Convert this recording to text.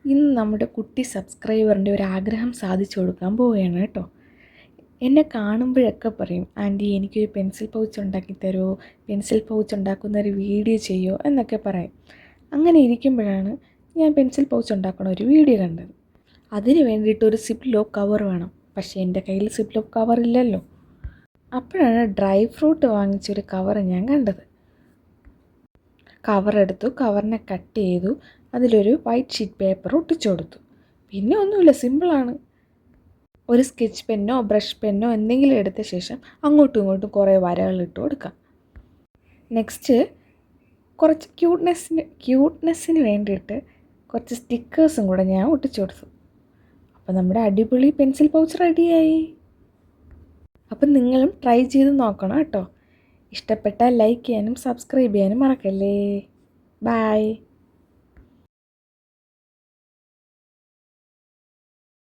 ഇന്ന് നമ്മുടെ കുട്ടി സബ്സ്ക്രൈബറിൻ്റെ ഒരു ആഗ്രഹം സാധിച്ചു കൊടുക്കാൻ പോവുകയാണ് കേട്ടോ. എന്നെ കാണുമ്പോഴൊക്കെ പറയും, ആൻറ്റി എനിക്കൊരു പെൻസിൽ പൗച്ച് ഉണ്ടാക്കി തരുമോ, പെൻസിൽ പൗച്ച് ഉണ്ടാക്കുന്ന ഒരു വീഡിയോ ചെയ്യുമോ എന്നൊക്കെ പറയും. അങ്ങനെ ഇരിക്കുമ്പോഴാണ് ഞാൻ പെൻസിൽ പൗച്ച് ഉണ്ടാക്കണ ഒരു വീഡിയോ കണ്ടത്. അതിന് വേണ്ടിയിട്ട് ഒരു സിപ്ലോ കവർ വേണം. പക്ഷേ എൻ്റെ കയ്യിൽ സിപ്ലോ കവർ ഇല്ലല്ലോ. അപ്പോഴാണ് ഡ്രൈ ഫ്രൂട്ട് വാങ്ങിച്ചൊരു കവർ ഞാൻ കണ്ടത്. കവറെടുത്തു, കവറിനെ കട്ട് ചെയ്തു, അതിലൊരു വൈറ്റ് ഷീറ്റ് പേപ്പർ ഒട്ടിച്ചു കൊടുത്തു. പിന്നെ ഒന്നുമില്ല, സിമ്പിളാണ്. ഒരു സ്കെച്ച് പെന്നോ ബ്രഷ് പെന്നോ എന്തെങ്കിലും എടുത്ത ശേഷം അങ്ങോട്ടും ഇങ്ങോട്ടും കുറേ വരകളിട്ട് കൊടുക്കാം. നെക്സ്റ്റ് കുറച്ച് ക്യൂട്ട്നെസ്സിന് വേണ്ടിയിട്ട് കുറച്ച് സ്റ്റിക്കേഴ്സും കൂടെ ഞാൻ ഒട്ടിച്ചു കൊടുത്തു. അപ്പോൾ നമ്മുടെ അടിപൊളി പെൻസിൽ പൗച്ച് റെഡിയായി. അപ്പം നിങ്ങളും ട്രൈ ചെയ്ത് നോക്കണം കേട്ടോ. ഇഷ്ടപ്പെട്ടാൽ ലൈക്ക് ചെയ്യാനും സബ്സ്ക്രൈബ് ചെയ്യാനും മറക്കല്ലേ. ബൈ.